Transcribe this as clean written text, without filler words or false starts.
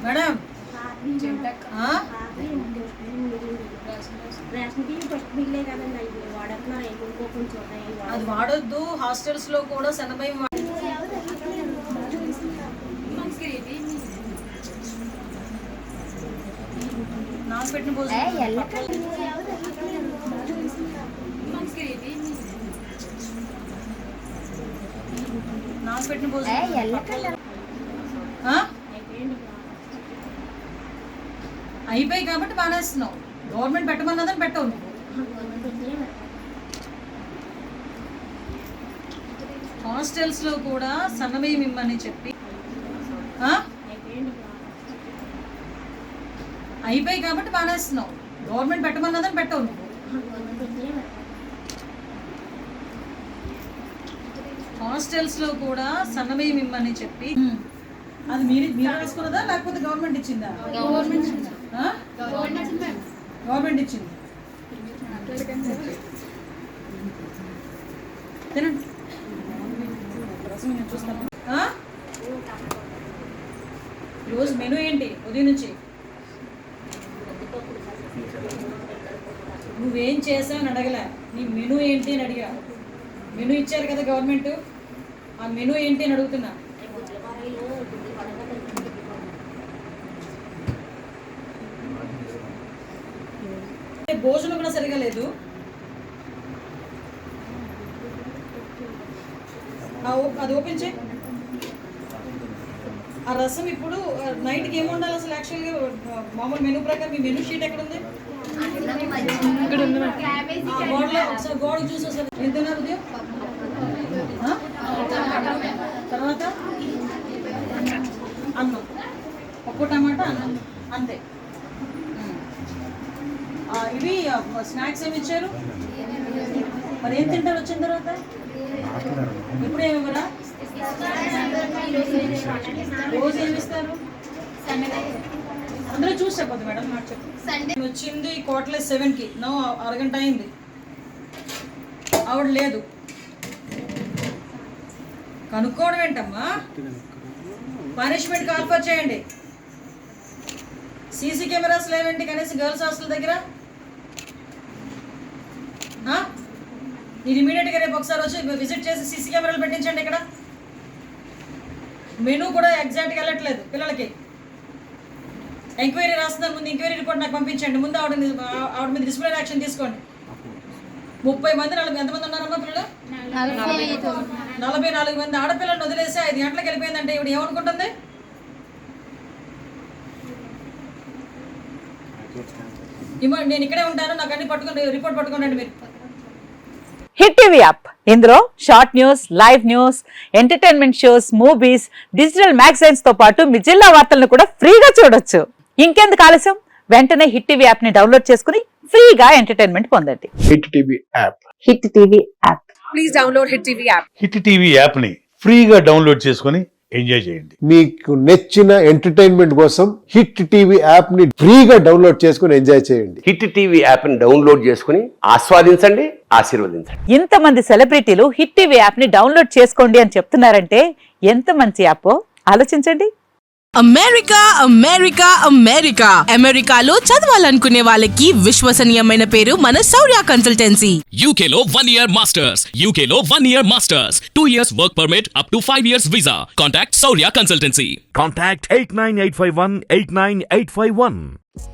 Madam అది వాడొద్దు. Hostels లో కూడా సన్నబియ్యం నాకు పెట్టిన భోజనం నాకు పెట్టిన భోజనం అయిపోయి కాబట్టి బానేస్తున్నావు. గవర్నమెంట్ పెట్టమన్నదని పెట్టవు నువ్వు. హాస్టల్స్ లో కూడా సన్నబియ్యం ఇమ్మని చెప్పి అయిపోయి కాబట్టి బానేస్తున్నావు. గవర్నమెంట్ పెట్టమన్నదని పెట్టవు నువ్వు. హాస్టల్స్ లో కూడా సన్నబియ్యం ఇమ్మని చెప్పి అది మీరు వేసుకున్నదా లేకపోతే గవర్నమెంట్ ఇచ్చిందా? గవర్నమెంట్ ఇచ్చింది. తినండి. ఈరోజు మెనూ ఏంటి? ఉదయం నుంచి నువ్వేం చేసావని అడగలే, నీ మెనూ ఏంటి అని అడిగా. మెనూ ఇచ్చారు కదా గవర్నమెంట్, ఆ మెనూ ఏంటి అని అడుగుతున్నా. భోజనం కూడా సరిగా లేదు. అది ఓపెన్ చేయి. ఆ రసం ఇప్పుడు నైట్కి ఏమి ఉండాలి అసలు? యాక్చువల్గా మామూలు మెనూ ప్రకారం మీ మెనూ షీట్ ఎక్కడ ఉంది? గోడలో ఒకసారి గోడ చూసి వస్తారు. ఏం తిన్నారు ఉదయం? తర్వాత అన్నం, పప్పు టమాటా అన్నం, అంతే. ఇవి స్నాక్స్ ఏమి ఇచ్చారు? మరి ఏం తింటారు వచ్చిన తర్వాత? ఇప్పుడు ఏమివ్వరా? రోజు ఏమి ఇస్తారు? అందరూ చూసి చెప్పదు మేడం, నాకు చెప్పు. వచ్చింది కోట్లే 7కి, నో అరగంట అయింది. ఆవిడ లేదు. కనుక్కోవడం ఏంటమ్మా? పనిష్మెంట్ కాల్ఫర్ చేయండి. సీసీ కెమెరాస్ లేవేంటి కనీసం గర్ల్స్ హాస్టల్ దగ్గర? మీరు ఇమీడియట్గా రేపు ఒకసారి వచ్చి విజిట్ చేసి సీసీ కెమెరాలు పెట్టించండి. ఇక్కడ మెనూ కూడా ఎగ్జాక్ట్గా వెళ్ళట్లేదు పిల్లలకి. ఎంక్వైరీ రాస్తున్నారు, ముందు ఎంక్వైరీ రిపోర్ట్ నాకు పంపించండి. ముందు ఆవిడ మీద డిసిప్లినరీ యాక్షన్ తీసుకోండి. 30 మంది, ఎంతమంది ఉన్నారమ్మా పిల్లలు? 44 మంది ఆడపిల్లలను వదిలేసి 5 గంటలకు వెళ్ళిపోయిందంటే ఇవిడ ఏమనుకుంటుంది? నేను ఇక్కడే ఉంటాను, నాకు అన్ని పట్టుకుని రిపోర్ట్ పట్టుకోండి మీరు. హిట్ టీవీ యాప్, ఇందులో short news, live news, entertainment shows, movies, digital magazines తో పాటు మీ జిల్లా వార్తలను కూడా ఫ్రీగా చూడొచ్చు. ఇంకెందుకు ఆలస్యం? వెంటనే హిట్ టీవీ యాప్ ని డౌన్లోడ్ చేసుకుని ఫ్రీగా ఎంటర్టైన్మెంట్ పొందండి. Hit TV app. Hit TV app. Please download hit TV app. Hit TV app ని ఫ్రీగా డౌన్లోడ్ చేసుకుని ఎంజాయ్ చేయండి. మీకు నచ్చిన ఎంటర్టైన్మెంట్ కోసం హిట్ టీవీ యాప్ ని ఫ్రీగా డౌన్లోడ్ చేసుకుని ఎంజాయ్ చేయండి. హిట్ టీవీ యాప్ ని డౌన్లోడ్ చేసుకుని ఆస్వాదించండి, ఆశీర్వదించండి. ఇంతమంది సెలబ్రిటీలు హిట్ టీవీ యాప్ ని డౌన్లోడ్ చేసుకోండి అని చెప్తున్నారంటే ఎంత మంచి యాప్ ఆలోచించండి. అమెరికా అమెరికా అమెరికా అమెరికాలో చదవాలనుకునే వాళ్ళకి విశ్వసనీయమైన పేరు మన శౌర్య కన్సల్టెన్సీ. UK లో 1 year masters, UK లో 1 year masters, 2 years work permit up to 5 years visa. Contact Saurya Consultancy. Contact 89851 89851.